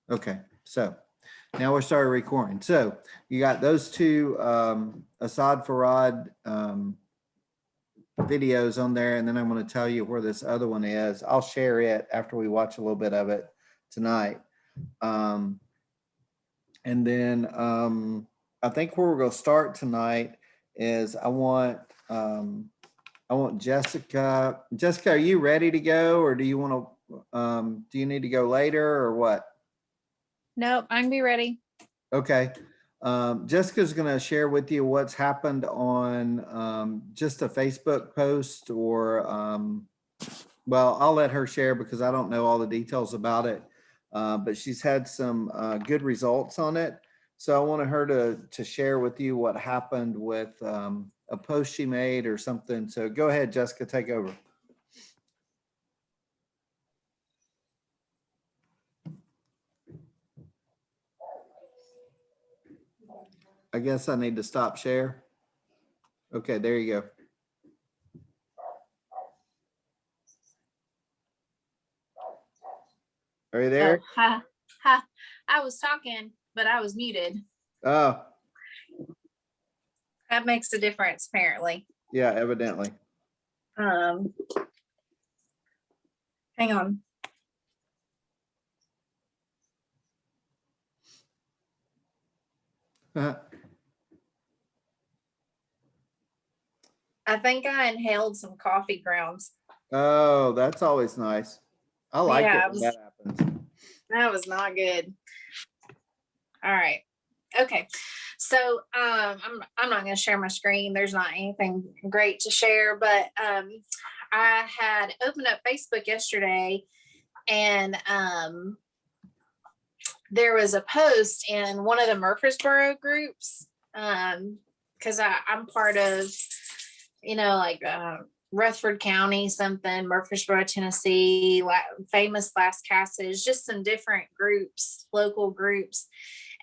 Okay, so now we're starting recording. So you got those two Assad Farad videos on there, and then I'm going to tell you where this other one is. I'll share it after we watch a little bit of it tonight. And then I think where we're going to start tonight is I want Jessica. Jessica, are you ready to go, or do you want to? Do you need to go later, or what? Nope, I can be ready. Okay. Jessica's going to share with you what's happened on just a Facebook post or, well, I'll let her share because I don't know all the details about it. But she's had some good results on it. So I wanted her to share with you what happened with a post she made or something. So go ahead, Jessica, take over. I guess I need to stop share. Okay, there you go. Are you there? Oh, ha, ha. I was talking, but I was muted. Oh, That makes a difference, apparently. yeah, evidently. Hang on. I think I inhaled some coffee grounds. Oh, that's always nice. I like Yeah, it when that happens. that was not good. All right. Okay. So I'm not going to share my screen. There's not anything great to share, but I had opened up Facebook yesterday, and there was a post in one of the Murfreesboro groups, because I'm part of, like Rutherford County, something, Murfreesboro, Tennessee, famous Last Cassage, just some different groups, local groups.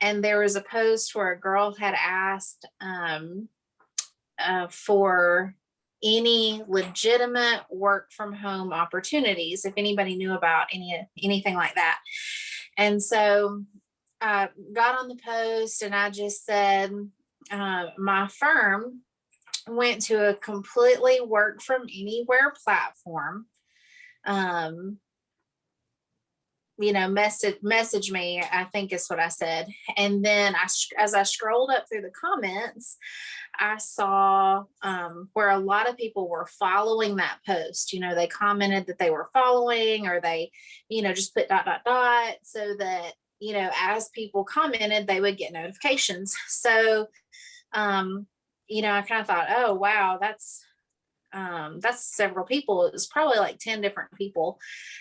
And there was a post where a girl had asked for any legitimate work from home opportunities, if anybody knew about anything like that. And so I got on the post and I just said, my firm went to a completely work from anywhere platform. Message me, I think is what I said. And then as I scrolled up through the comments, I saw where a lot of people were following that post. They commented that they were following, or they, just put ... so that, as people commented, they would get notifications. So, I kind of thought, oh, wow, that's several people. It was probably like 10 different people.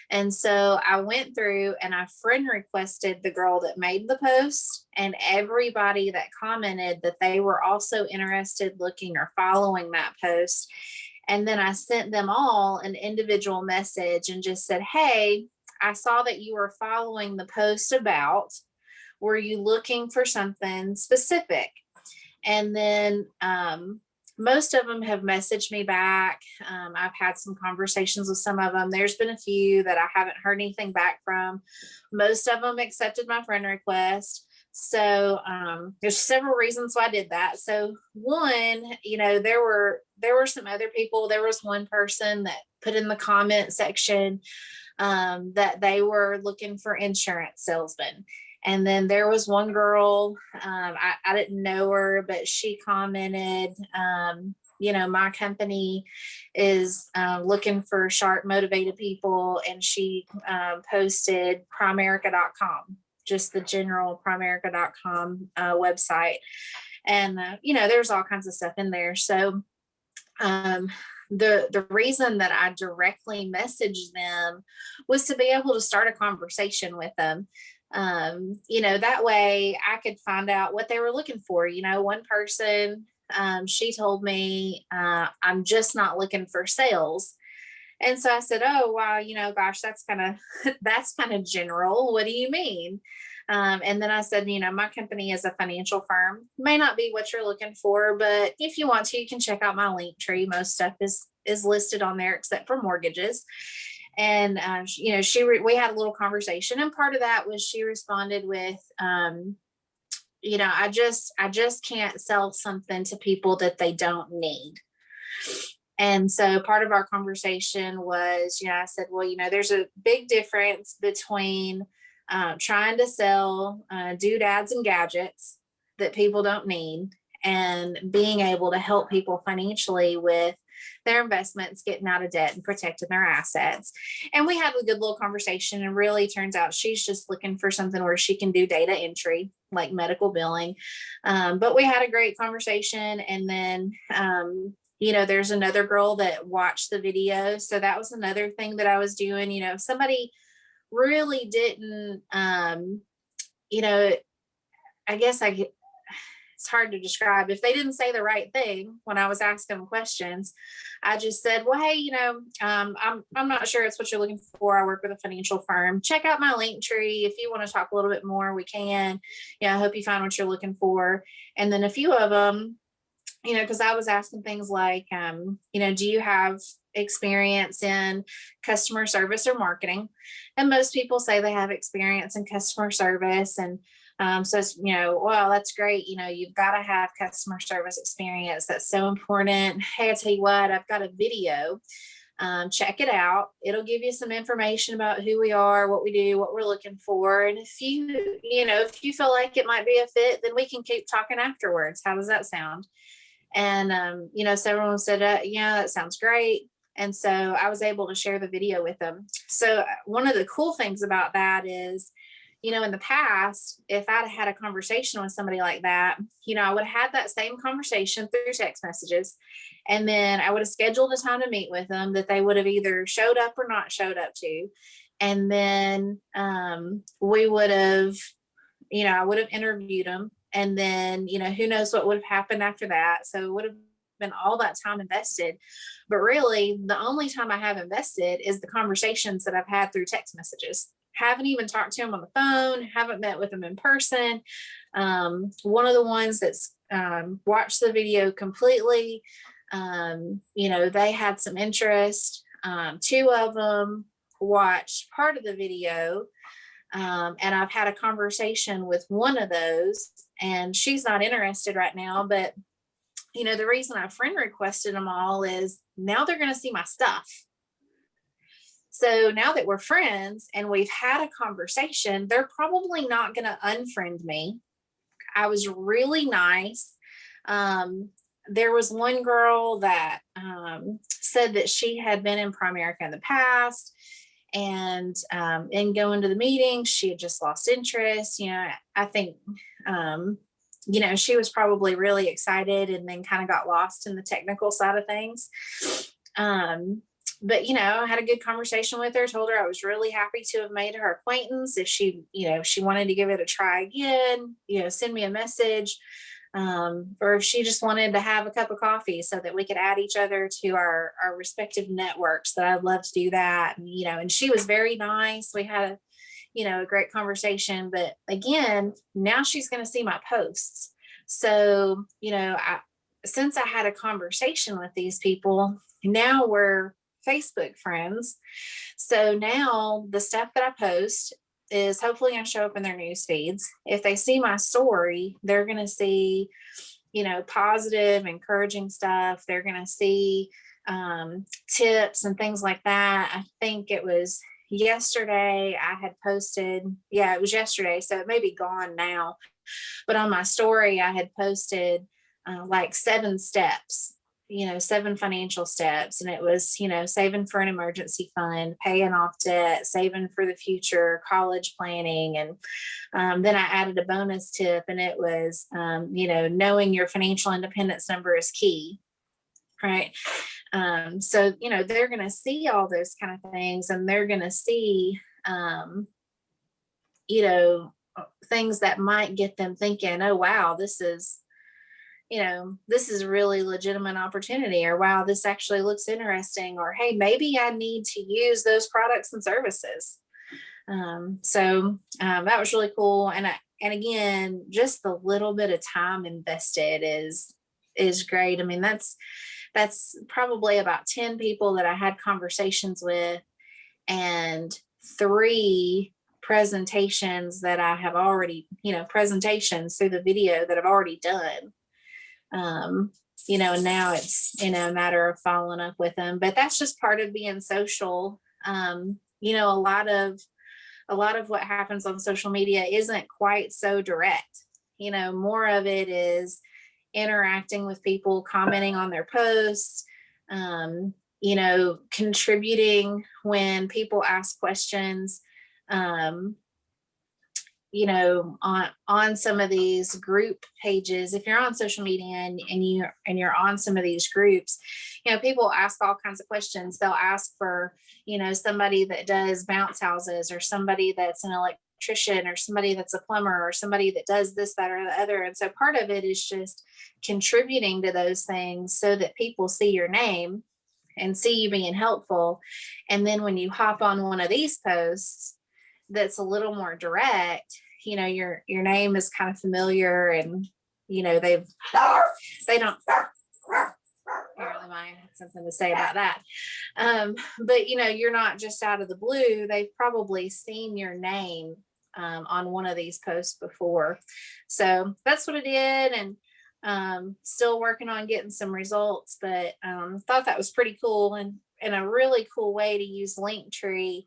And so I went through and I friend requested the girl that made the post and everybody that commented that they were also interested, looking, or following that post. And then I sent them all an individual message and just said, hey, I saw that you were following the post about, were you looking for something specific? And then most of them have messaged me back. I've had some conversations with some of them. There's been a few that I haven't heard anything back from. Most of them accepted my friend request. So there's several reasons why I did that. So one, there were some other people. There was one person that put in the comment section that they were looking for insurance salesmen. And then there was one girl, I didn't know her, but she commented, my company is looking for sharp, motivated people. And she posted Primerica.com, just the general Primerica.com website. And, there's all kinds of stuff in there. So the reason that I directly messaged them was to be able to start a conversation with them. That way I could find out what they were looking for. One person, she told me, I'm just not looking for sales. And so I said, oh, wow, gosh, that's kind of general. What do you mean? And then I said, my company is a financial firm. May not be what you're looking for, but if you want to, you can check out my link tree. Most stuff is listed on there except for mortgages. And, you know, we had a little conversation, and part of that was she responded with, you know, I just can't sell something to people that they don't need. And so part of our conversation was, you know, I said, well, you know, there's a big difference between trying to sell doodads and gadgets that people don't need, and being able to help people financially with their investments, getting out of debt and protecting their assets. And we had a good little conversation, and really turns out she's just looking for something where she can do data entry, like medical billing. But we had a great conversation. And then, you know, there's another girl that watched the video. So that was another thing that I was doing. You know, if somebody really didn't, you know, I guess it's hard to describe. If they didn't say the right thing when I was asking them questions, I just said, well, hey, you know, I'm not sure it's what you're looking for. I work with a financial firm. Check out my link tree. If you want to talk a little bit more, we can. Yeah, I hope you find what you're looking for. And then a few of them, you know, because I was asking things like, you know, do you have experience in customer service or marketing? And most people say they have experience in customer service. And so it's, you know, well, that's great. You know, you've got to have customer service experience. That's so important. Hey, I tell you what, I've got a video. Check it out. It'll give you some information about who we are, what we do, what we're looking for. And if you know, if you feel like it might be a fit, then we can keep talking afterwards. How does that sound? And, you know, so everyone said, yeah, that sounds great. And so I was able to share the video with them. So one of the cool things about that is, you know, in the past, if I'd had a conversation with somebody like that, you know, I would have had that same conversation through text messages. And then I would have scheduled a time to meet with them that they would have either showed up or not showed up to. And then we would have, you know, I would have interviewed them. And then, you know, who knows what would have happened after that. So it would have been all that time invested. But really, the only time I have invested is the conversations that I've had through text messages. Haven't even talked to them on the phone, haven't met with them in person. One of the ones that's watched the video completely, you know, they had some interest. Two of them watched part of the video. And I've had a conversation with one of those, and she's not interested right now. But, you know, the reason I friend requested them all is now they're going to see my stuff. So now that we're friends and we've had a conversation, they're probably not going to unfriend me. I was really nice. There was one girl that said that she had been in Primerica in the past, and in going to the meeting, she had just lost interest. You know, I think, you know, she was probably really excited and then kind of got lost in the technical side of things. But, you know, I had a good conversation with her, told her I was really happy to have made her acquaintance. If she, you know, if she wanted to give it a try again, you know, send me a message. Or if she just wanted to have a cup of coffee so that we could add each other to our respective networks, that I'd love to do that. And, you know, and she was very nice. We had you know, a great conversation. But again, now she's going to see my posts. So, you know, since I had a conversation with these people, now we're Facebook friends. So now the stuff that I post is hopefully going to show up in their news feeds. If they see my story, they're going to see, you know, positive, encouraging stuff. They're going to see tips and things like that. I think it was yesterday I had posted, yeah, it was yesterday. So it may be gone now, but on my story, I had posted like 7 steps, you know, 7 financial steps. And it was, you know, saving for an emergency fund, paying off debt, saving for the future, college planning. And then I added a bonus tip, and it was, you know, knowing your financial independence number is key. Right. So, you know, they're going to see all those kind of things, and they're going to see, you know, things that might get them thinking, oh, wow, this is, you know, this is a really legitimate opportunity, or wow, this actually looks interesting, or hey, maybe I need to use those products and services. So that was really cool. And again, just the little bit of time invested is great. I mean, that's probably about 10 people that I had conversations with. and 3 presentations that I have already, presentations through the video that I've already done. And now it's, a matter of following up with them, but that's just part of being social. A lot of what happens on social media isn't quite so direct. More of it is interacting with people, commenting on their posts, contributing when people ask questions, on some of these group pages. If you're on social media and you're on some of these groups, people ask all kinds of questions. They'll ask for, somebody that does bounce houses, or somebody that's an electrician, or somebody that's a plumber, or somebody that does this, that, or the other. And so part of it is just contributing to those things so that people see your name and see you being helpful. And then when you hop on one of these posts that's a little more direct, your name is kind of familiar, and they don't, apparently Maya had something to say about that. But you're not just out of the blue. They've probably seen your name on one of these posts before. So that's what I did, and still working on getting some results, but thought that was pretty cool, and a really cool way to use Linktree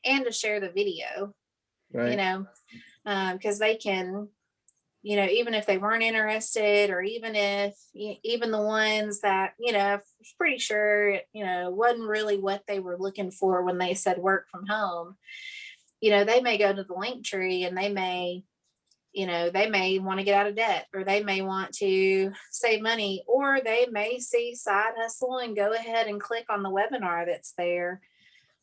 and to share the video. Right. Because they can, even if they weren't interested, or even the ones that, I was pretty sure, wasn't really what they were looking for when they said work from home, they may go to the Linktree, and they may want to get out of debt, or they may want to save money, or they may see side hustle and go ahead and click on the webinar that's there.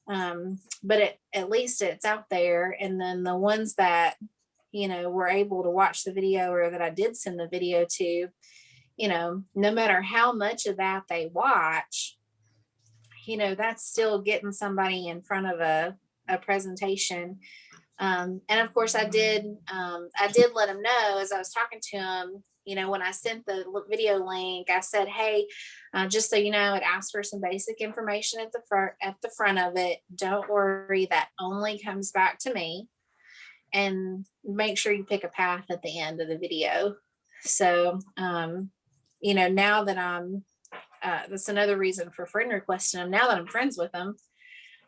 But at least it's out there. And then the ones that, were able to watch the video, or that I did send the video to, no matter how much of that they watch, that's still getting somebody in front of a presentation. And of course I did let them know, as I was talking to them, when I sent the video link, I said, hey, just so you know, it asks for some basic information at the front of it. Don't worry, that only comes back to me. And make sure you pick a path at the end of the video. So, now that I'm, that's another reason for friend requesting them. Now that I'm friends with them,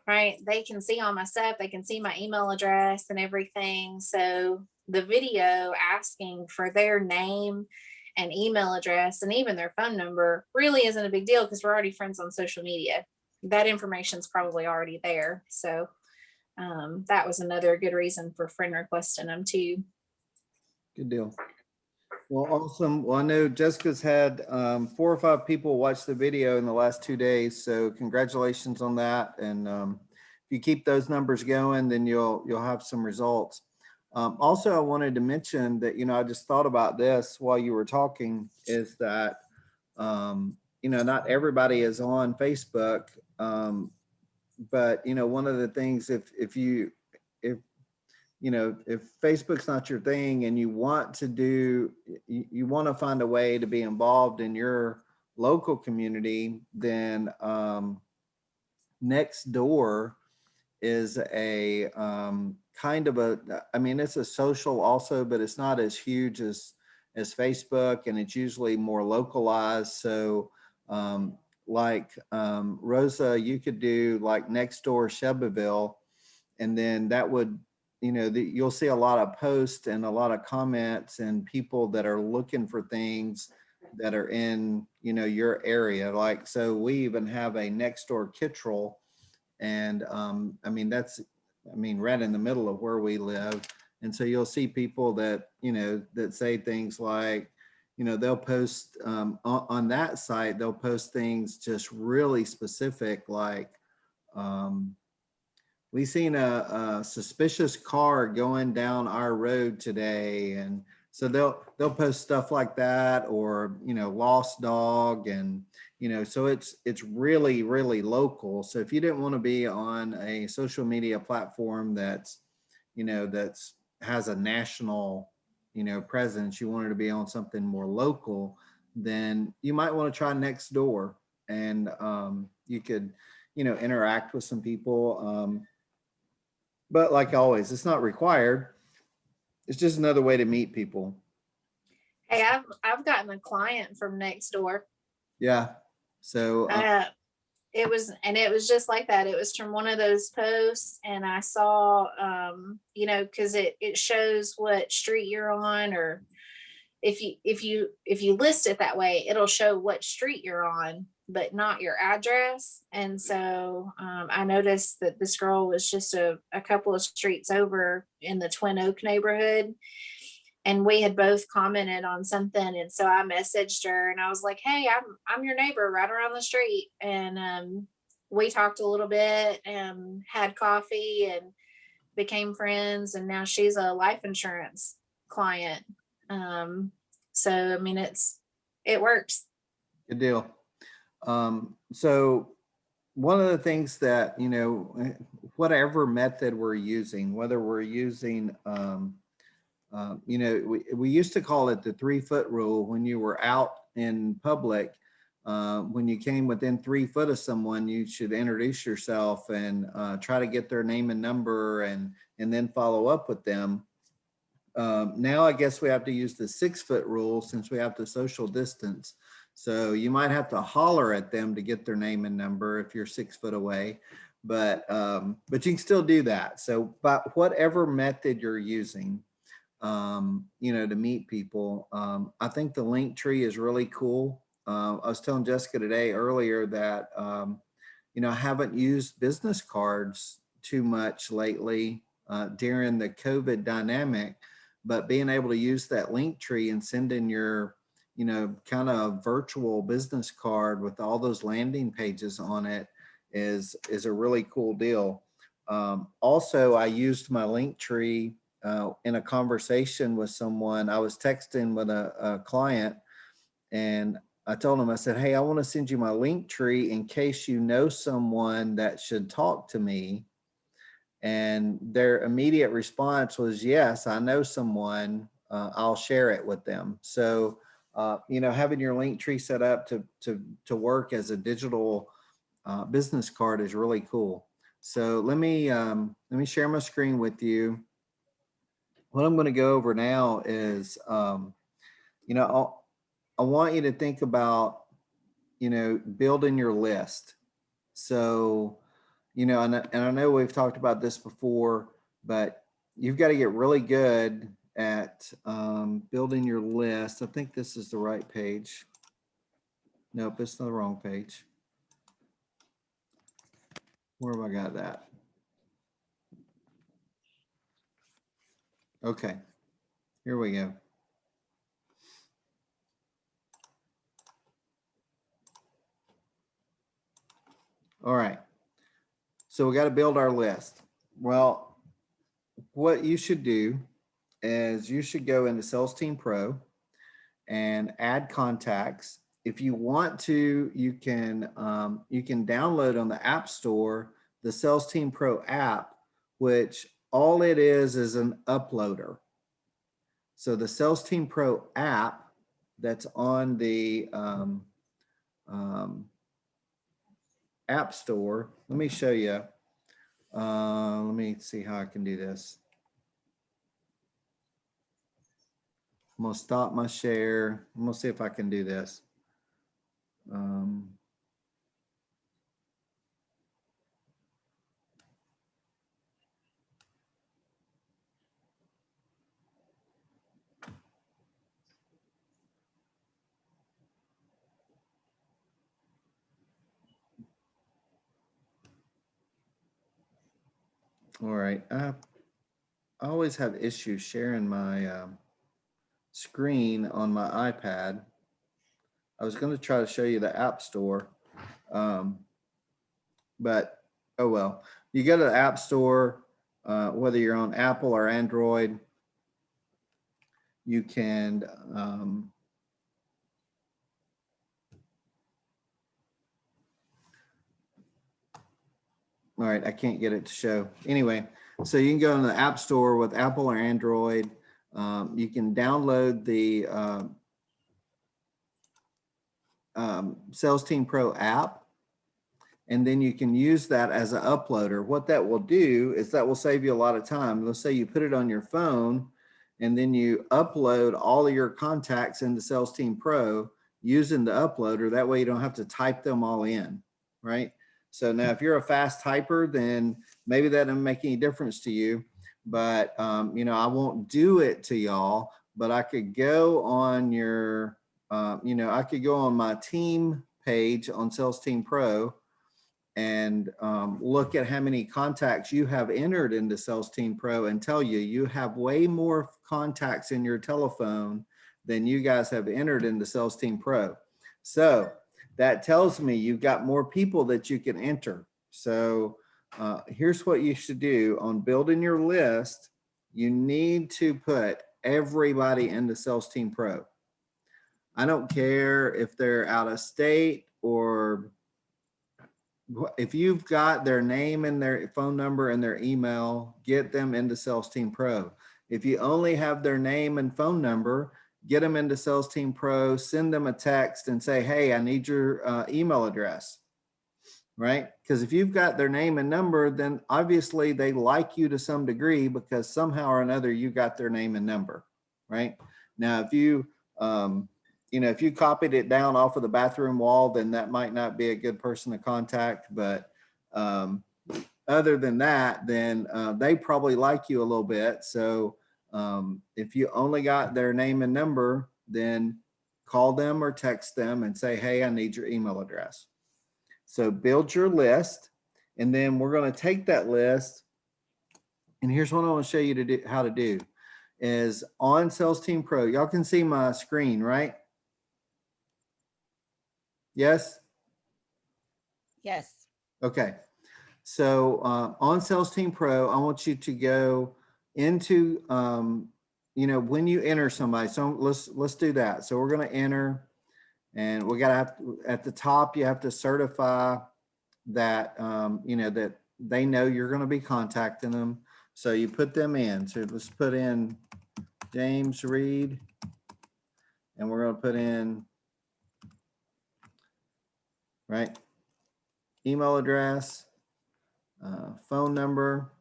right, they can see all my stuff. They can see my email address and everything. So the video asking for their name and email address and even their phone number really isn't a big deal, because we're already friends on social media. That information's probably already there. So that was another good reason for friend requesting them too. Good deal. Well, awesome. Well, I know Jessica's had 4 or 5 people watch the video in the last 2 days, so congratulations on that. And if you keep those numbers going, then you'll have some results. Also, I wanted to mention that, I just thought about this while you were talking, is that not everybody is on Facebook, but one of the things, if Facebook's not your thing, and you want to find a way to be involved in your local community, then Nextdoor is a kind of it's a social also, but it's not as huge as Facebook, and it's usually more localized. So Rosa, you could do like Nextdoor Shelbyville, and then that would, you'll see a lot of posts and a lot of comments and people that are looking for things that are in, your area. Like, so we even have a Nextdoor Kittrell, and that's right in the middle of where we live. And so you'll see people that, that say things like, they'll post on that site, they'll post things just really specific, like, we seen a suspicious car going down our road today. And so they'll post stuff like that, or, lost dog. And, so it's really, really local. So if you didn't want to be on a social media platform that's has a national, presence, you wanted to be on something more local, then you might want to try Nextdoor. And you could, interact with some people. But like always, it's not required. It's just another way to meet people. Hey, I've gotten a client from next door. Yeah. So It was just like that. It was from one of those posts, and I saw, because it shows what street you're on, or if you list it that way, it'll show what street you're on, but not your address. And so I noticed that this girl was just a couple of streets over in the Twin Oak neighborhood, and we had both commented on something. And so I messaged her and I was like, hey, I'm your neighbor right around the street. And we talked a little bit and had coffee and became friends, and now she's a life insurance client. So I mean, it works. good deal. So one of the things that, whatever method we're using, whether we're using, we used to call it the 3-foot rule. When you were out in public, when you came within 3 foot of someone, you should introduce yourself and try to get their name and number, and then follow up with them. Now I guess we have to use the 6-foot rule since we have to social distance. So you might have to holler at them to get their name and number if you're 6 foot away, but you can still do that. So, but whatever method you're using, to meet people, I think the link tree is really cool. I was telling Jessica today earlier that, I haven't used business cards too much lately during the COVID dynamic, but being able to use that link tree and send in your, kind of virtual business card with all those landing pages on it is a really cool deal. Also, I used my link tree in a conversation with someone. I was texting with a client, and I told him, I said, hey, I want to send you my link tree in case you know someone that should talk to me. And their immediate response was, yes, I know someone, I'll share it with them. So, having your link tree set up to work as a digital business card is really cool. So let me share my screen with you. What I'm going to go over now is, I want you to think about, building your list. So, and I know we've talked about this before, but you've got to get really good at building your list. I think this is the right page. Nope, it's not the wrong page. Where have I got that? Okay, here we go. All right. So we got to build our list. Well, what you should do is you should go into Sales Team Pro and add contacts. If you want to, you can download on the App Store the Sales Team Pro app, which all it is an uploader. So the Sales Team Pro app that's on the App Store. Let me show you. Let me see how I can do this. I'm gonna stop my share. I'm gonna see if I can do this. All right. I always have issues sharing my screen on my iPad. I was going to try to show you the App Store, but oh well. You go to the App Store, whether you're on Apple or Android, you can all right, I can't get it to show. Anyway, so you can go in the App Store with Apple or Android. You can download the Sales Team Pro app, and then you can use that as an uploader. What that will do is that will save you a lot of time. Let's say you put it on your phone and then you upload all of your contacts into Sales Team Pro using the uploader. That way you don't have to type them all in, right? So now if you're a fast typer, then maybe that doesn't make any difference to you, but you know, I won't do it to y'all, but I could go on your, you know, I could go on my team page on Sales Team Pro and look at how many contacts you have entered into Sales Team Pro and tell you, you have way more contacts in your telephone than you guys have entered into Sales Team Pro. So that tells me you've got more people that you can enter. So here's what you should do on building your list. You need to put everybody into Sales Team Pro. I don't care if they're out of state or if you've got their name and their phone number and their email, get them into Sales Team Pro. If you only have their name and phone number, get them into Sales Team Pro, send them a text and say, hey, I need your email address, right? Because if you've got their name and number, then obviously they like you to some degree because somehow or another you got their name and number, right? Now, if you, you know, if you copied it down off of the bathroom wall, then that might not be a good person to contact. But other than that, then they probably like you a little bit. So if you only got their name and number, then call them or text them and say, hey, I need your email address. So build your list, and then we're going to take that list. And here's what I want to show you to do, how to do is on Sales Team Pro. Y'all can see my screen, right? Yes? Yes. Okay. So on Sales Team Pro, I want you to go into, you know, when you enter somebody. So let's do that. So we're going to enter, and we got to have at the top, you have to certify that, you know, that they know you're going to be contacting them. So you put them in. So let's put in James Reed, and we're going to put in, right, email address, phone number,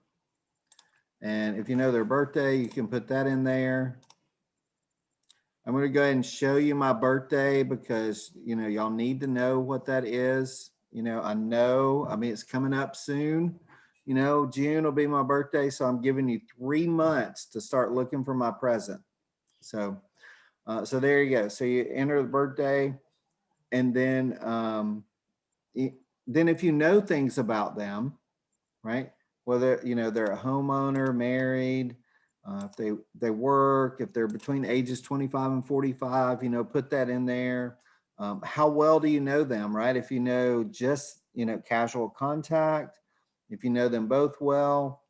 and if you know their birthday, you can put that in there. I'm going to go ahead and show you my birthday because, you know, y'all need to know what that is. You know, I mean, it's coming up soon. You know, June will be my birthday, so I'm giving you 3 months to start looking for my present. So, so there you go. So you enter the birthday, and then if you know things about them, right? Whether, you know, they're a homeowner, married, if they work, if they're between ages 25 and 45, you know, put that in there. How well do you know them, right? If you know just, you know, casual contact, if you know them both well,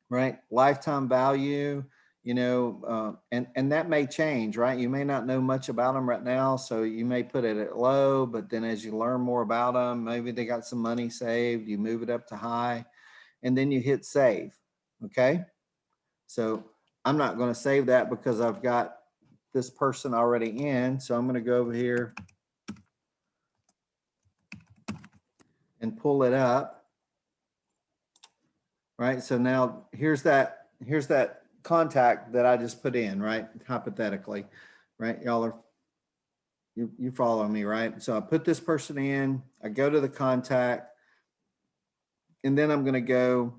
right? Lifetime value, you know, and that may change, right? You may not know much about them right now, so you may put it at low, but then as you learn more about them, maybe they got some money saved, you move it up to high, and then you hit save, okay? So I'm not going to save that because I've got this person already in, so I'm going to go over here and pull it up, right? So now here's that contact that I just put in, right? Hypothetically, right? Y'all are, you follow me, right? So I put this person in, I go to the contact, and then I'm going to go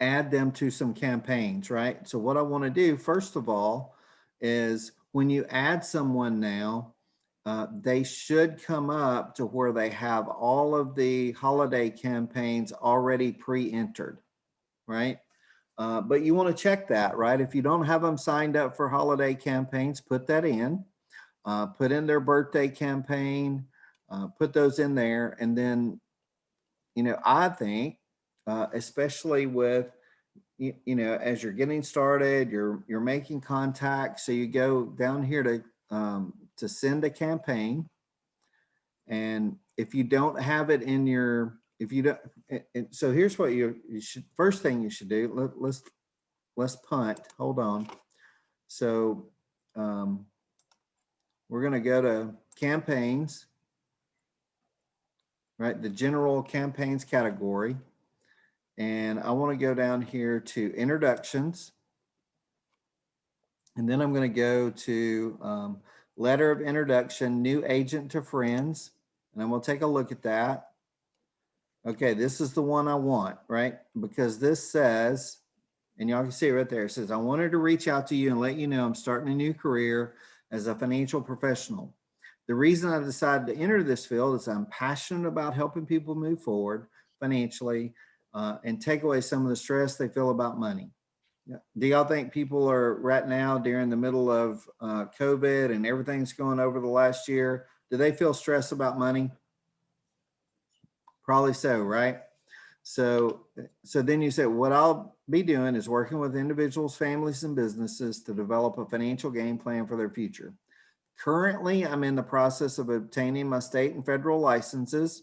add them to some campaigns, right? So what I want to do, first of all, is when you add someone now, they should come up to where they have all of the holiday campaigns already pre-entered, right? But you want to check that, right? If you don't have them signed up for holiday campaigns, put that in. Put in their birthday campaign, put those in there. And then, you know, I think, especially with, you know, as you're getting started, you're making contact. So you go down here to send a campaign. And if you don't have it in your, if you don't, so here's what you should, first thing you should do, let's punt, hold on. So we're going to go to campaigns, right? The general campaigns category. And I want to go down here to introductions. And then I'm going to go to letter of introduction, new agent to friends. And I'm going to take a look at that. Okay, this is the one I want, right? Because this says, and y'all can see it right there. It says, I wanted to reach out to you and let you know I'm starting a new career as a financial professional. The reason I decided to enter this field is I'm passionate about helping people move forward financially and take away some of the stress they feel about money. Yeah. Do y'all think people are right now during the middle of COVID and everything's going over the last year? Do they feel stressed about money? Probably so, right? So then you said, what I'll be doing is working with individuals, families, and businesses to develop a financial game plan for their future. Currently, I'm in the process of obtaining my state and federal licenses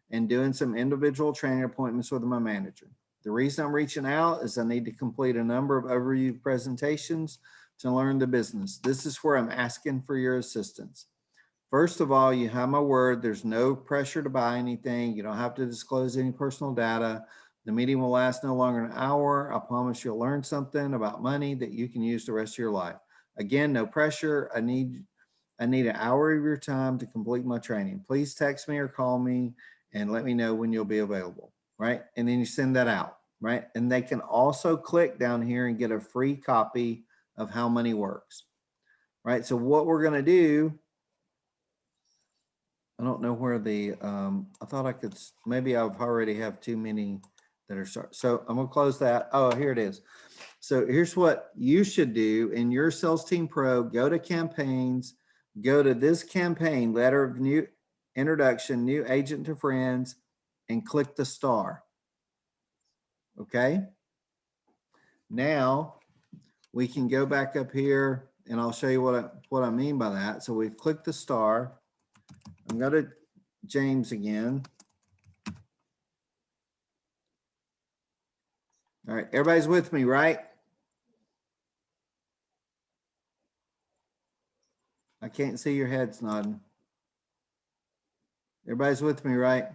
and doing some individual training appointments with my manager. The reason I'm reaching out is I need to complete a number of overview presentations to learn the business. This is where I'm asking for your assistance. First of all, you have my word. There's no pressure to buy anything. You don't have to disclose any personal data. The meeting will last no longer than an hour. I promise you'll learn something about money that you can use the rest of your life. Again, no pressure. I need an hour of your time to complete my training. Please text me or call me and let me know when you'll be available, right? And then you send that out, right? And they can also click down here and get a free copy of How Money Works, right? So what we're going to do, I don't know where the, I thought I could, maybe I've already have too many that are started. So I'm gonna close that. Oh, here it is. So here's what you should do in your Sales Team Pro. Go to campaigns, go to this campaign, letter of new introduction, new agent to friends, and click the star. Okay. Now we can go back up here and I'll show you what I mean by that. So we've clicked the star. I'm going to James again. All right, everybody's with me, right? I can't see your heads nodding. Everybody's with me, right?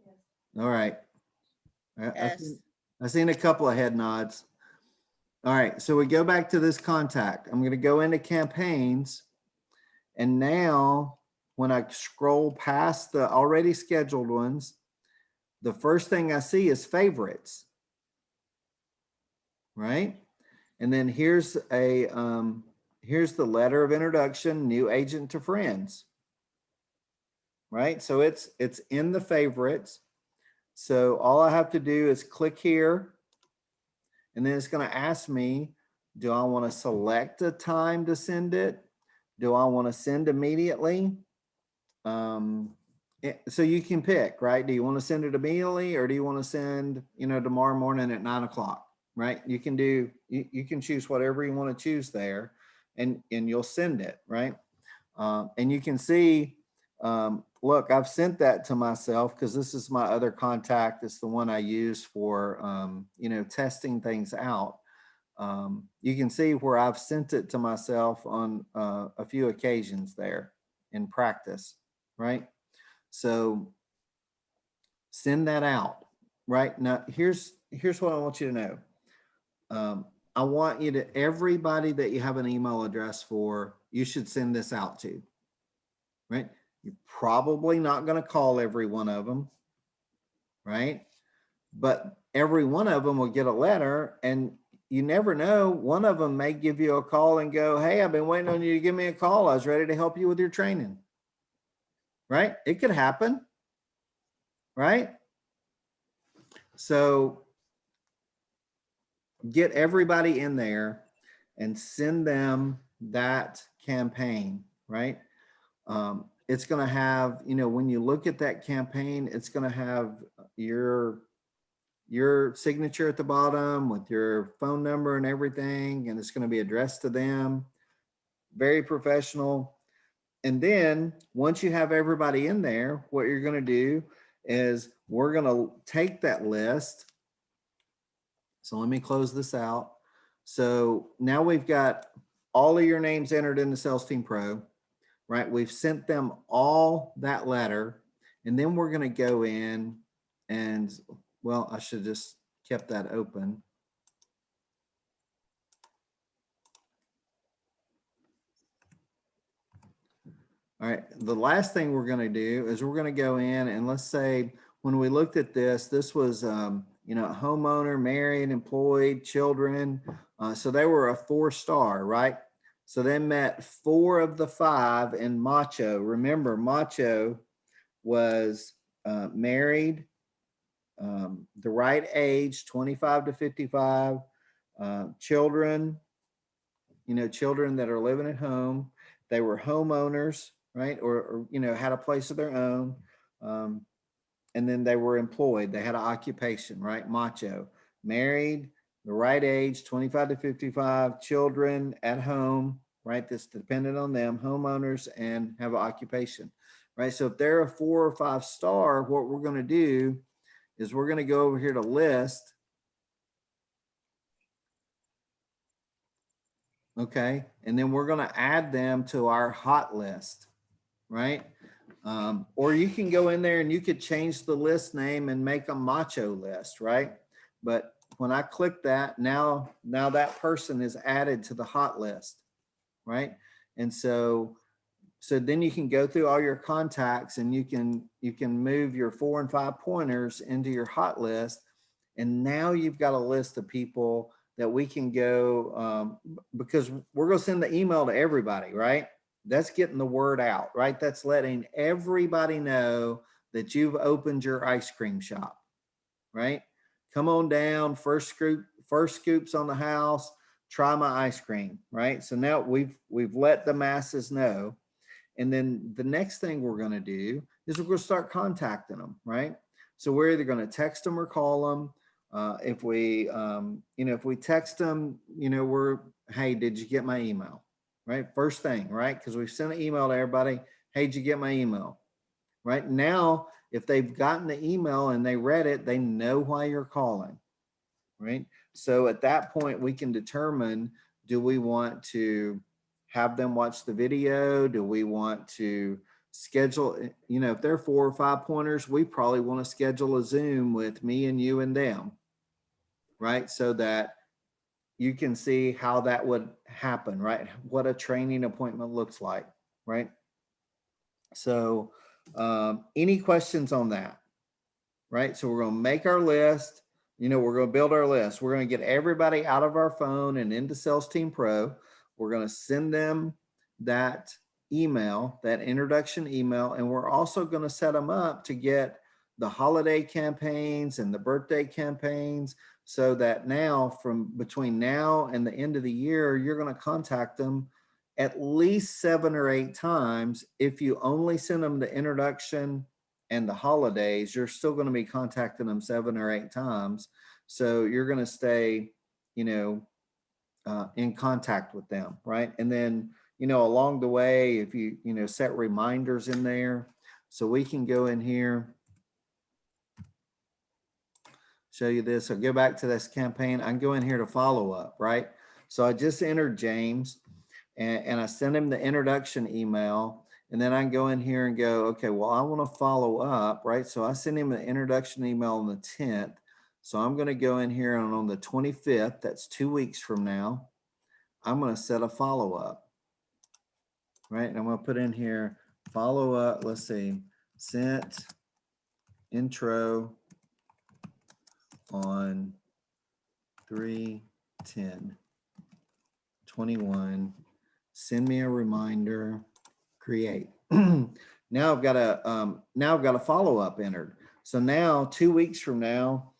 Yes. All right. Yes. I've seen a couple of head nods. All right, so we go back to this contact. I'm going to go into campaigns. And now when I scroll past the already scheduled ones, the first thing I see is favorites, right? And then here's here's the letter of introduction, new agent to friends, right? So it's in the favorites. So all I have to do is click here, and then it's going to ask me, do I want to select a time to send it? Do I want to send immediately? So you can pick, right? Do you want to send it immediately, or do you want to send, tomorrow morning at 9 o'clock, right? You can do, you can choose whatever you want to choose there, and you'll send it, right? And you can see, look, I've sent that to myself because this is my other contact. It's the one I use for, testing things out. You can see where I've sent it to myself on a few occasions there in practice, right? So send that out, right? Now, here's what I want you to know. I want you to, everybody that you have an email address for, you should send this out to, right? You're probably not going to call every one of them, right? But every one of them will get a letter, and you never know. One of them may give you a call and go, hey, I've been waiting on you to give me a call. I was ready to help you with your training, right? It could happen, right? So get everybody in there and send them that campaign, right? It's going to have, when you look at that campaign, it's going to have your signature at the bottom with your phone number and everything, and it's going to be addressed to them. Very professional. And then once you have everybody in there, what you're going to do is we're going to take that list. So let me close this out. So now we've got all of your names entered in the Sales Team Pro, right? We've sent them all that letter. And then we're going to go in and, well, I should just kept that open. All right, the last thing we're going to do is we're going to go in and let's say when we looked at this, this was, you know, homeowner, married, employed, children. So they were a 4-star, right? So they met 4 of the 5 in Macho. Remember, Macho was married, the right age, 25 to 55, children, you know, children that are living at home. They were homeowners, right? Or you know, had a place of their own. And then they were employed. They had an occupation, right? Macho, married, the right age, 25 to 55, children at home, right? That's dependent on them, homeowners, and have an occupation, right? So if they're a 4 or 5 star, what we're going to do is we're going to go over here to list. Okay. And then we're going to add them to our hot list, right? Or you can go in there and you could change the list name and make a Macho list, right? But when I click that, now that person is added to the hot list, right? And so then you can go through all your contacts and you can move your 4 and 5 pointers into your hot list. And now you've got a list of people that we can go, because we're going to send the email to everybody, right? That's getting the word out, right? That's letting everybody know that you've opened your ice cream shop, right? Come on down, first scoops on the house, try my ice cream, right? So now we've let the masses know. And then the next thing we're going to do is we're going to start contacting them, right? So we're either going to text them or call them. If we, you know, if we text them, you know, hey, did you get my email? Right? First thing, right? Because we've sent an email to everybody. Hey, did you get my email? Right now, if they've gotten the email and they read it, they know why you're calling, right? So at that point, we can determine, do we want to have them watch the video? Do we want to schedule, you know, if they're 4 or 5 pointers, we probably want to schedule a Zoom with me and you and them, right? So that you can see how that would happen, right? What a training appointment looks like, right? So any questions on that, right? So we're going to make our list. You know, we're going to build our list. We're going to get everybody out of our phone and into Sales Team Pro. We're going to send them that email, that introduction email, and we're also going to set them up to get the holiday campaigns and the birthday campaigns, so that now from between now and the end of the year, you're going to contact them at least 7 or 8 times. If you only send them the introduction and the holidays, you're still going to be contacting them 7 or 8 times. So you're going to stay, you know, in contact with them, right? And then, you know, along the way, if you know, set reminders in there, so we can go in here, show you this. I'll go back to this campaign. I can go in here to follow up, right? So I just entered James and I sent him the introduction email. And then I can go in here and go, okay, well, I want to follow up, right? So I sent him the introduction email on the 10th. So I'm going to go in here and on the 25th, that's 2 weeks from now, I'm going to set a follow up, right? And I'm going to put in here follow up. Let's see, sent intro on 3/10/21. Send me a reminder, create. Now I've got a follow-up entered. So now 2 weeks from now,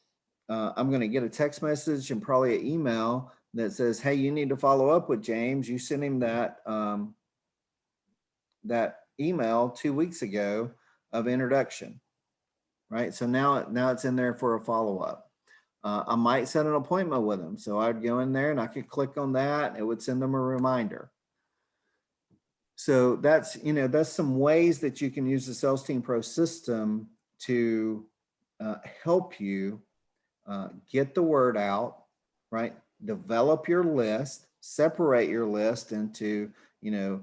I'm going to get a text message and probably an email that says, hey, you need to follow up with James. You sent him that that email 2 weeks ago of introduction, right? So now it's in there for a follow-up. I might set an appointment with them. So I'd go in there and I could click on that. It would send them a reminder. So that's, you know, that's some ways that you can use the Sales Team Pro system to help you get the word out, right? Develop your list, separate your list into, you know,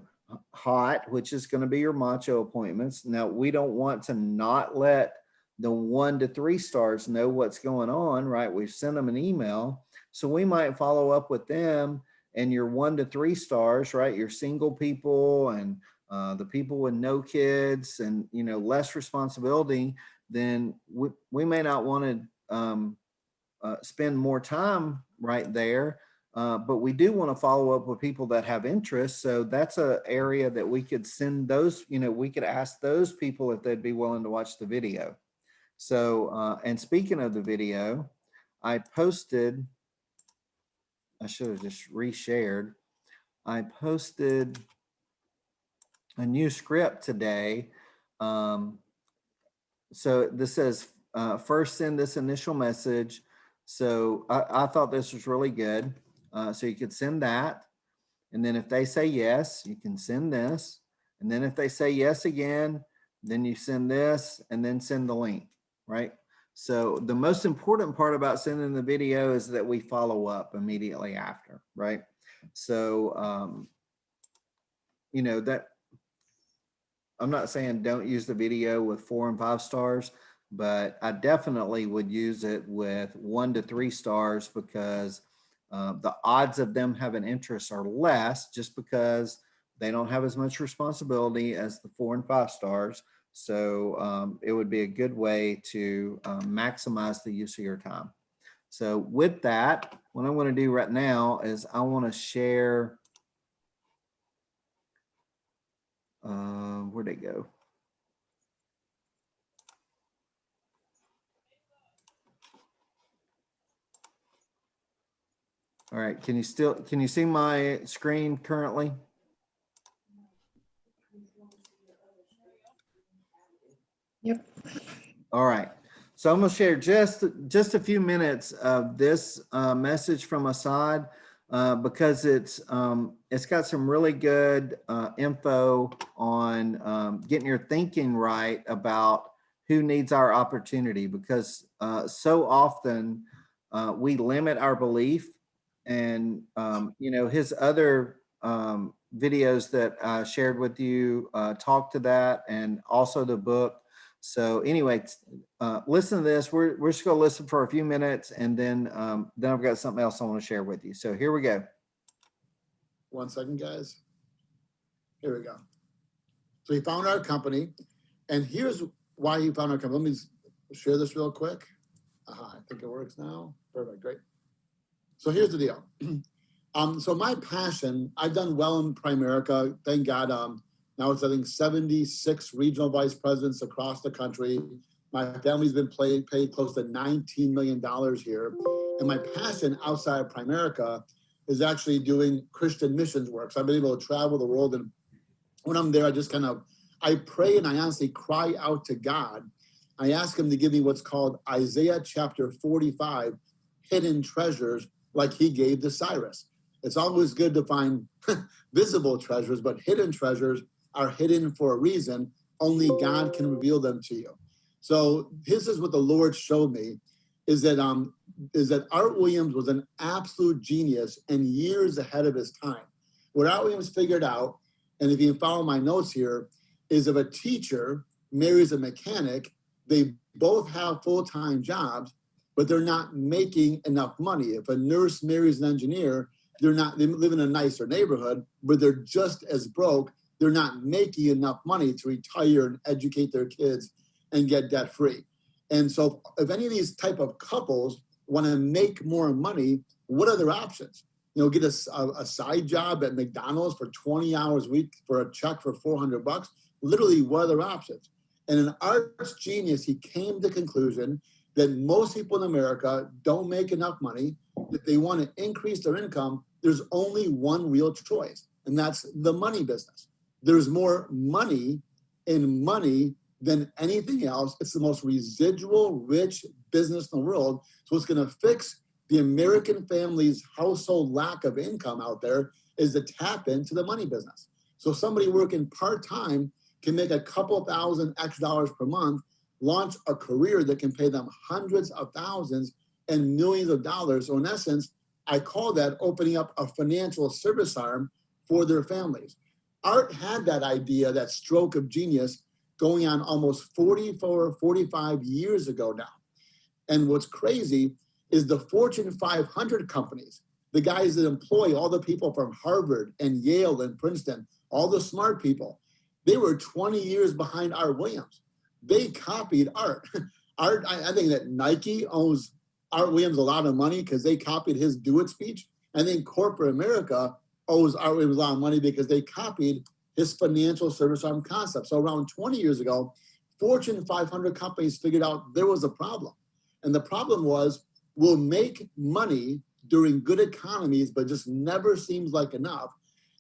hot, which is going to be your macho appointments. Now, we don't want to not let the 1 to 3 stars know what's going on, right? We've sent them an email. So we might follow up with them and your 1 to 3 stars, right? Your single people and the people with no kids and, you know, less responsibility, then we may not want to spend more time right there. But we do want to follow up with people that have interest. So that's an area that we could send those, you know, we could ask those people if they'd be willing to watch the video. So, and speaking of the video, I should have just reshared. I posted a new script today. So this says, first send this initial message. So I thought this was really good. So you could send that. And then if they say yes, you can send this. And then if they say yes again, then you send this and then send the link, right? So the most important part about sending the video is that we follow up immediately after, right? So, you know, that I'm not saying don't use the video with 4 and 5 stars, but I definitely would use it with 1 to 3 stars because the odds of them having interest are less just because they don't have as much responsibility as the 4 and 5 stars. So it would be a good way to maximize the use of your time. So with that, what I'm going to do right now is I want to share, where'd it go? All right, can you see my screen currently? Yep. All right, so I'm gonna share just a few minutes of this message from Assad because it's got some really good info on getting your thinking right about who needs our opportunity, because so often we limit our belief. And you know, his other videos that I shared with you talk to that, and also the book. So anyway, listen to this. We're just going to listen for a few minutes, and then I've got something else I want to share with you. So here we go. 1 second, guys. Here we go. So he found our company, and here's why he found our company. Let me share this real quick. I think it works now. Perfect, great. So here's the deal. So my passion, I've done well in Primerica, thank God. Now it's, I think, 76 regional vice presidents across the country. My family's been paid close to $19 million here. And my passion outside of Primerica is actually doing Christian missions work. So I've been able to travel the world. And when I'm there, I pray and I honestly cry out to God. I ask him to give me what's called Isaiah chapter 45, hidden treasures, like he gave to Cyrus. It's always good to find visible treasures, but hidden treasures are hidden for a reason. Only God can reveal them to you. So this is what the Lord showed me, is that Art Williams was an absolute genius and years ahead of his time. What Art Williams figured out, and if you follow my notes here, is if a teacher marries a mechanic, they both have full-time jobs, but they're not making enough money. If a nurse marries an engineer, they live in a nicer neighborhood, but they're just as broke. They're not making enough money to retire and educate their kids and get debt free. And so if any of these type of couples want to make more money, what are their options? You know, get a side job at McDonald's for 20 hours a week for a check for $400. Literally, what are their options? And an arts genius, he came to the conclusion that most people in America don't make enough money. If they want to increase their income, there's only one real choice, and that's the money business. There's more money in money than anything else. It's the most residual rich business in the world. So what's going to fix the American family's household lack of income out there is to tap into the money business. So somebody working part-time can make a couple thousand extra dollars per month, launch a career that can pay them hundreds of thousands and millions of dollars. So in essence, I call that opening up a financial service arm for their families. Art had that idea, that stroke of genius going on almost 44, 45 years ago now. And what's crazy is the Fortune 500 companies, the guys that employ all the people from Harvard and Yale and Princeton, all the smart people, they were 20 years behind Art Williams. They copied Art. Art, I think that Nike owes Art Williams a lot of money because they copied his Do It speech. I think corporate America owes Art Williams a lot of money because they copied his financial service arm concept. So around 20 years ago, Fortune 500 companies figured out there was a problem. And the problem was, we'll make money during good economies, but just never seems like enough.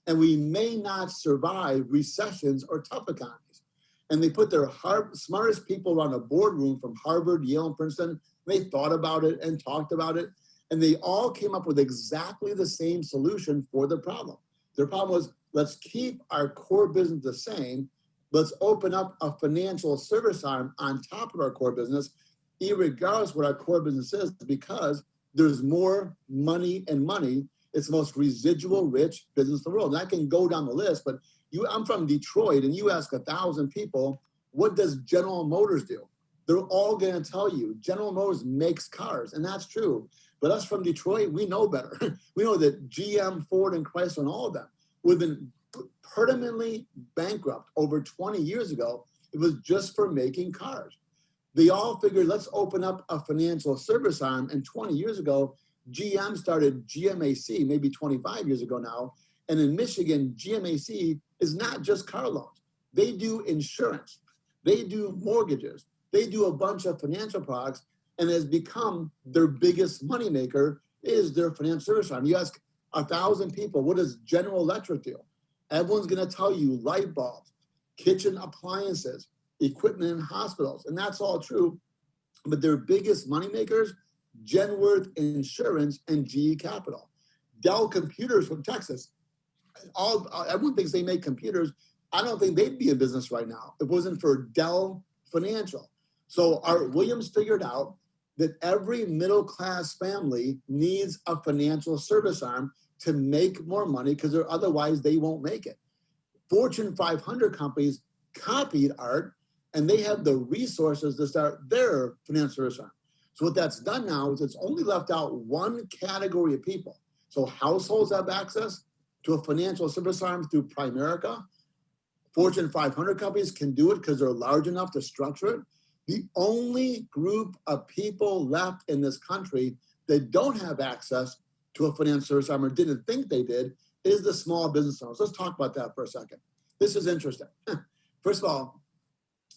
And we may not survive recessions or tough economies. And they put their smartest people around a boardroom from Harvard, Yale, and Princeton. They thought about it and talked about it. And they all came up with exactly the same solution for the problem. Their problem was, let's keep our core business the same. Let's open up a financial service arm on top of our core business, irregardless what our core business is, because there's more money and money. It's the most residual rich business in the world. And I can go down the list, but I'm from Detroit, and you ask 1,000 people, what does General Motors do? They're all going to tell you General Motors makes cars, and that's true. But us from Detroit, we know better. We know that GM, Ford, and Chrysler, and all of them, would have been permanently bankrupt over 20 years ago. It was just for making cars. They all figured, let's open up a financial service arm. And 20 years ago, GM started GMAC, maybe 25 years ago now. And in Michigan, GMAC is not just car loans. They do insurance. They do mortgages. They do a bunch of financial products, and has become their biggest moneymaker is their financial service arm. You ask 1,000 people, what does General Electric do? Everyone's going to tell you light bulbs, kitchen appliances, equipment in hospitals, and that's all true. But their biggest moneymakers, Genworth Insurance and GE Capital. Dell Computers from Texas. Everyone thinks they make computers. I don't think they'd be in business right now if it wasn't for Dell Financial. So Art Williams figured out that every middle-class family needs a financial service arm to make more money, because otherwise they won't make it. Fortune 500 companies copied Art, and they have the resources to start their financial service arm. So what that's done now is it's only left out one category of people. So households have access to a financial service arm through Primerica. Fortune 500 companies can do it because they're large enough to structure it. The only group of people left in this country that don't have access to a financial service arm or didn't think they did is the small business owners. Let's talk about that for a second. This is interesting. First of all,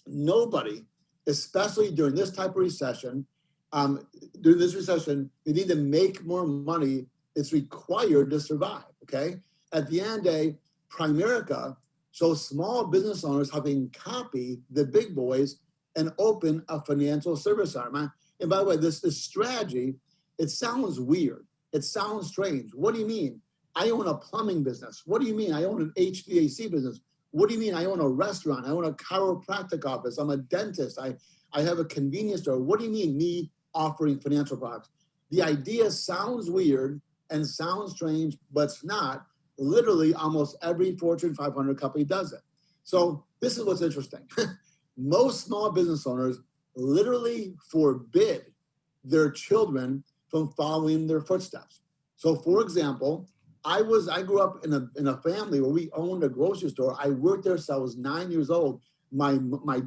nobody, especially during this type of recession, they need to make more money. It's required to survive, okay? At the end of the day, Primerica shows small business owners how they can copy the big boys and open a financial service arm. And by the way, this strategy, it sounds weird. It sounds strange. What do you mean? I own a plumbing business. What do you mean? I own an HVAC business. What do you mean? I own a restaurant. I own a chiropractic office. I'm a dentist. I have a convenience store. What do you mean, me offering financial products? The idea sounds weird and sounds strange, but it's not. Literally, almost every Fortune 500 company does it. So this is what's interesting. Most small business owners literally forbid their children from following their footsteps. So for example, I grew up in a family where we owned a grocery store. I worked there since I was 9 years old. My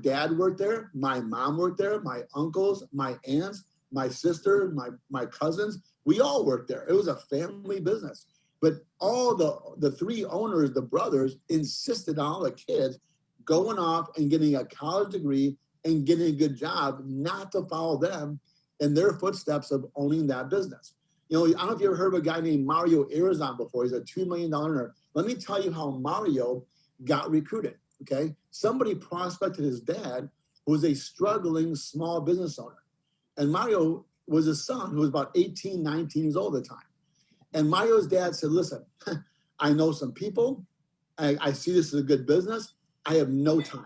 dad worked there, my mom worked there, my uncles, my aunts, my sister, my cousins, we all worked there. It was a family business. But all the three owners, the brothers, insisted on all the kids going off and getting a college degree and getting a good job, not to follow them in their footsteps of owning that business. You know, I don't know if you ever heard of a guy named Mario Arizon before. He's a $2 million earner. Let me tell you how Mario got recruited, okay? Somebody prospected his dad, who was a struggling small business owner. And Mario was his son, who was about 18, 19 years old at the time. And Mario's dad said, listen, I know some people. I see this as a good business. I have no time.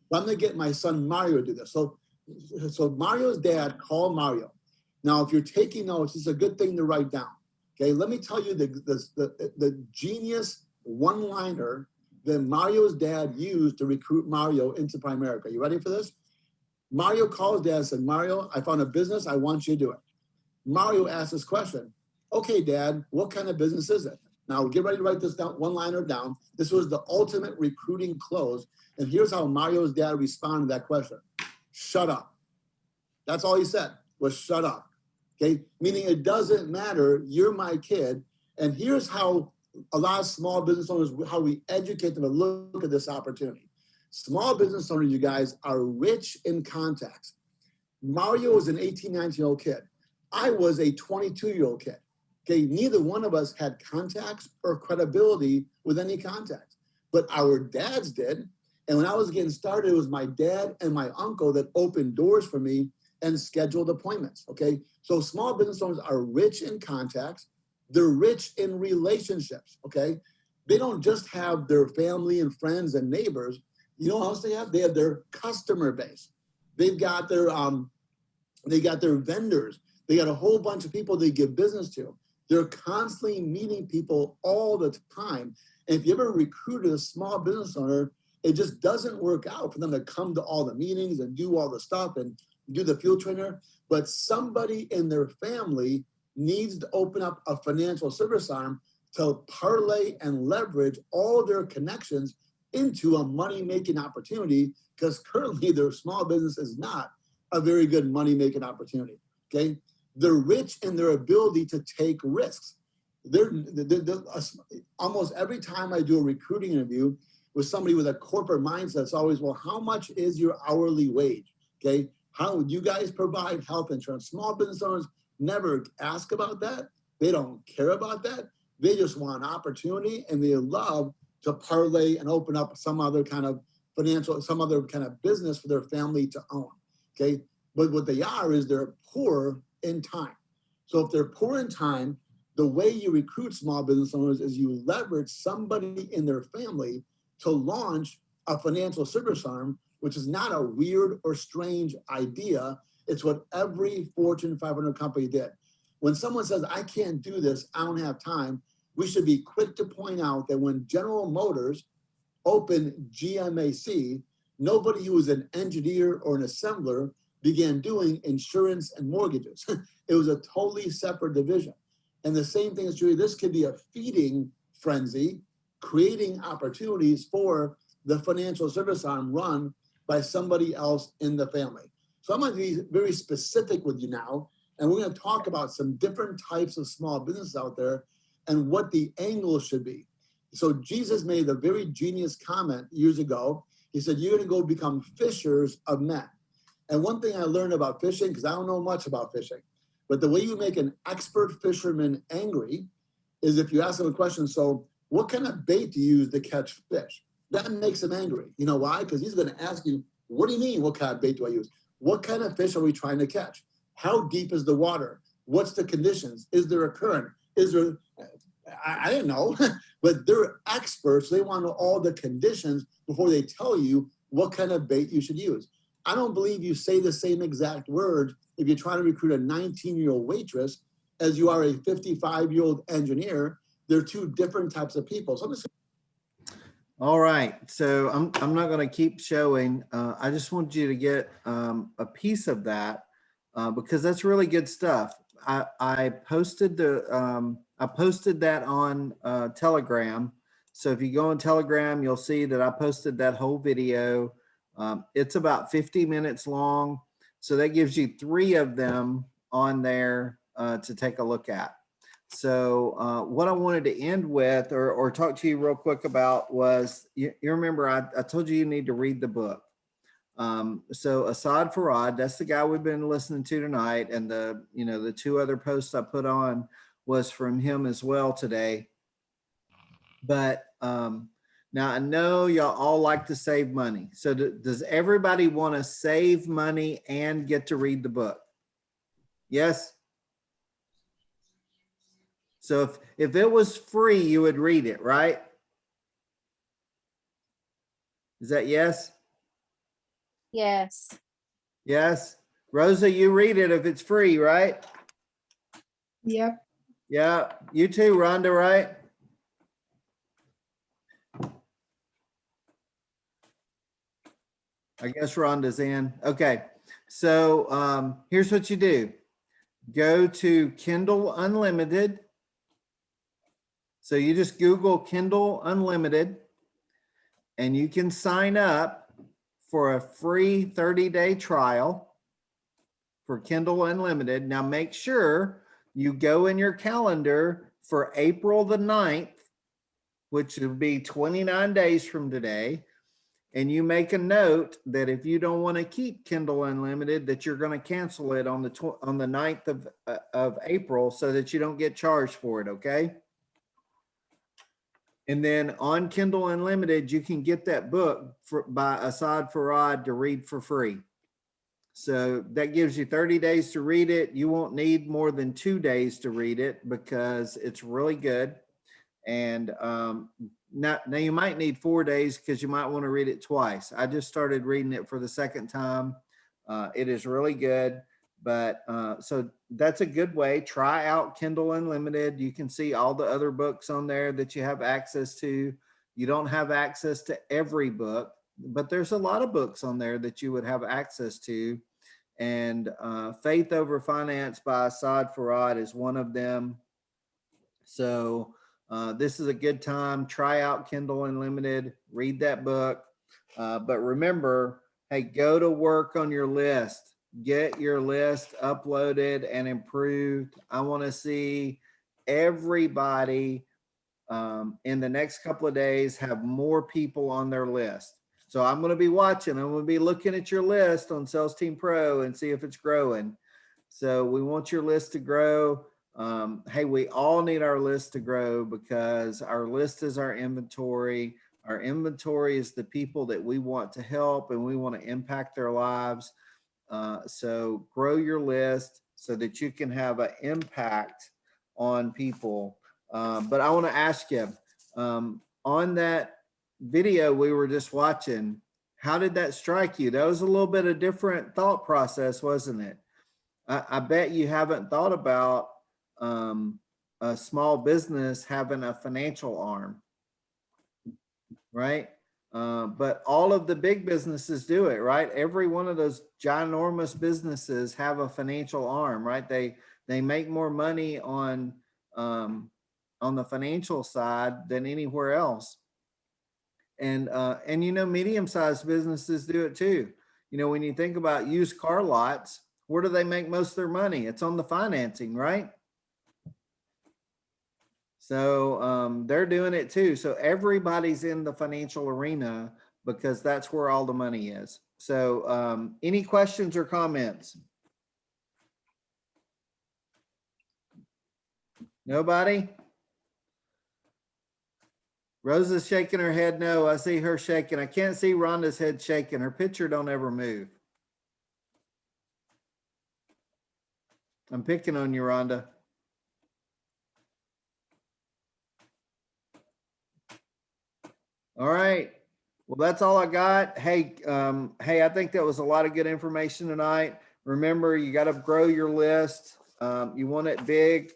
But I'm going to get my son Mario to do this. So Mario's dad called Mario. Now, if you're taking notes, it's a good thing to write down. Okay, let me tell you the genius one-liner that Mario's dad used to recruit Mario into Primerica. You ready for this? Mario calls dad and said, Mario, I found a business. I want you to do it. Mario asked this question. Okay, dad, what kind of business is it? Now get ready to write this down, one-liner down. This was the ultimate recruiting close. And here's how Mario's dad responded to that question. Shut up. That's all he said was shut up. Okay, meaning it doesn't matter. You're my kid. And here's how a lot of small business owners, how we educate them to look at this opportunity. Small business owners, you guys, are rich in contacts. Mario was an 18, 19-year-old kid. I was a 22-year-old kid. Okay, neither one of us had contacts or credibility with any contacts, but our dads did. And when I was getting started, it was my dad and my uncle that opened doors for me and scheduled appointments. Okay, so small business owners are rich in contacts. They're rich in relationships. Okay, they don't just have their family and friends and neighbors. You know what else they have? They have their customer base. They've got their vendors. They got a whole bunch of people they give business to. They're constantly meeting people all the time. And if you ever recruited a small business owner, it just doesn't work out for them to come to all the meetings and do all the stuff and do the field trainer. But somebody in their family needs to open up a financial service arm to parlay and leverage all their connections into a money-making opportunity, because currently their small business is not a very good money-making opportunity, okay? They're rich in their ability to take risks. Almost every time I do a recruiting interview with somebody with a corporate mindset, it's always, well, how much is your hourly wage, okay? How would you guys provide health insurance? Small business owners never ask about that. They don't care about that. They just want opportunity, and they love to parlay and open up some other kind of some other kind of business for their family to own, okay? But what they are is they're poor in time. So if they're poor in time, the way you recruit small business owners is you leverage somebody in their family to launch a financial service arm, which is not a weird or strange idea. It's what every Fortune 500 company did. When someone says, I can't do this, I don't have time, we should be quick to point out that when General Motors opened GMAC, nobody who was an engineer or an assembler began doing insurance and mortgages. It was a totally separate division. And the same thing is true. This could be a feeding frenzy, creating opportunities for the financial service arm run by somebody else in the family. So I'm going to be very specific with you now, and we're going to talk about some different types of small businesses out there and what the angle should be. So Jesus made a very genius comment years ago. He said, you're going to go become fishers of men. And one thing I learned about fishing, because I don't know much about fishing, but the way you make an expert fisherman angry is if you ask them a question, so what kind of bait do you use to catch fish? That makes him angry. You know why? Because he's going to ask you, what do you mean, what kind of bait do I use? What kind of fish are we trying to catch? How deep is the water? What's the conditions? Is there a current? Is there, I didn't know, but they're experts. They want to know all the conditions before they tell you what kind of bait you should use. I don't believe you say the same exact words if you're trying to recruit a 19-year-old waitress as you are a 55-year-old engineer. They're two different types of people. So I'm just All right, so I'm not going to keep showing. I just want you to get a piece of that because that's really good stuff. I posted that on Telegram. So if you go on Telegram, you'll see that I posted that whole video. It's about 50 minutes long. So that gives you 3 of them on there to take a look at. So what I wanted to end with or talk to you real quick about was, you remember I told you need to read the book. So Asad Farad, that's the guy we've been listening to tonight. And the 2 other posts I put on was from him as well today. But now I know y'all all like to save money. So does everybody want to save money and get to read the book? Yes? So if it was free, you would read it, right? Is that yes? Yes. Yes. Rosa, you read it if it's free, right? Yep. Yeah. You too, Rhonda, right? I guess Rhonda's in. Okay. So here's what you do. Go to Kindle Unlimited. So you just Google Kindle Unlimited and you can sign up for a free 30-day trial for Kindle Unlimited. Now make sure you go in your calendar for April the 9th, which will be 29 days from today. And you make a note that if you don't want to keep Kindle Unlimited, that you're going to cancel it on the 9th of April so that you don't get charged for it, okay? And then on Kindle Unlimited, you can get that book by Asad Farad to read for free. So that gives you 30 days to read it. You won't need more than 2 days to read it because it's really good. And now you might need 4 days because you might want to read it twice. I just started reading it for the second time. It is really good. But so that's a good way. Try out Kindle Unlimited. You can see all the other books on there that you have access to. You don't have access to every book, but there's a lot of books on there that you would have access to. And Faith Over Finance by Asad Farad is one of them. So this is a good time. Try out Kindle Unlimited, read that book. But remember, hey, go to work on your list. Get your list uploaded and improved. I want to see everybody in the next couple of days have more people on their list. So I'm going to be watching. I'm going to be looking at your list on Sales Team Pro and see if it's growing. So we want your list to grow. Hey, we all need our list to grow because our list is our inventory. Our inventory is the people that we want to help and we want to impact their lives. So grow your list so that you can have an impact on people. But I want to ask you, on that video we were just watching, how did that strike you? That was a little bit of different thought process, wasn't it? I bet you haven't thought about a small business having a financial arm, right? But all of the big businesses do it, right? Every one of those ginormous businesses have a financial arm, right? They make more money on the financial side than anywhere else. And you know, medium-sized businesses do it too. You know, when you think about used car lots, where do they make most of their money? It's on the financing, right? So they're doing it too. So everybody's in the financial arena because that's where all the money is. So any questions or comments? Nobody? Rosa's shaking her head no. I see her shaking. I can't see Rhonda's head shaking. Her picture don't ever move. I'm picking on you, Rhonda. All right. Well, that's all I got. Hey, I think that was a lot of good information tonight. Remember, you got to grow your list. You want it big.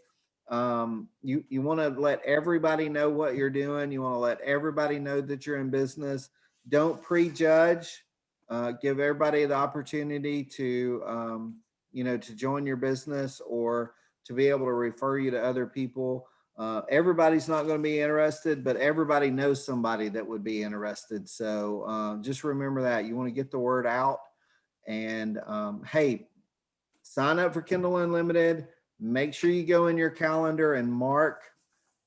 You want to let everybody know what you're doing. You want to let everybody know that you're in business. Don't prejudge. Give everybody the opportunity to, to join your business or to be able to refer you to other people. Everybody's not going to be interested, but everybody knows somebody that would be interested. So just remember that you want to get the word out. And hey, sign up for Kindle Unlimited. Make sure you go in your calendar and mark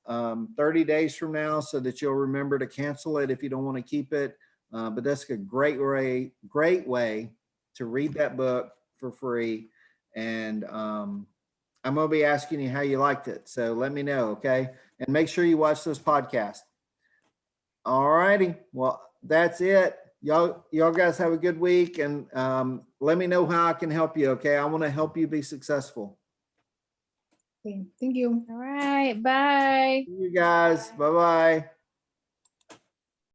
30 days from now so that you'll remember to cancel it if you don't want to keep it. But that's a great way to read that book for free. And I'm going to be asking you how you liked it. So let me know, okay? And make sure you watch those podcasts. All righty. Well, that's it. Y'all guys have a good week. And let me know how I can help you, okay? I want to help you be successful. Okay, thank you. All right. Bye. See you guys. Bye-bye.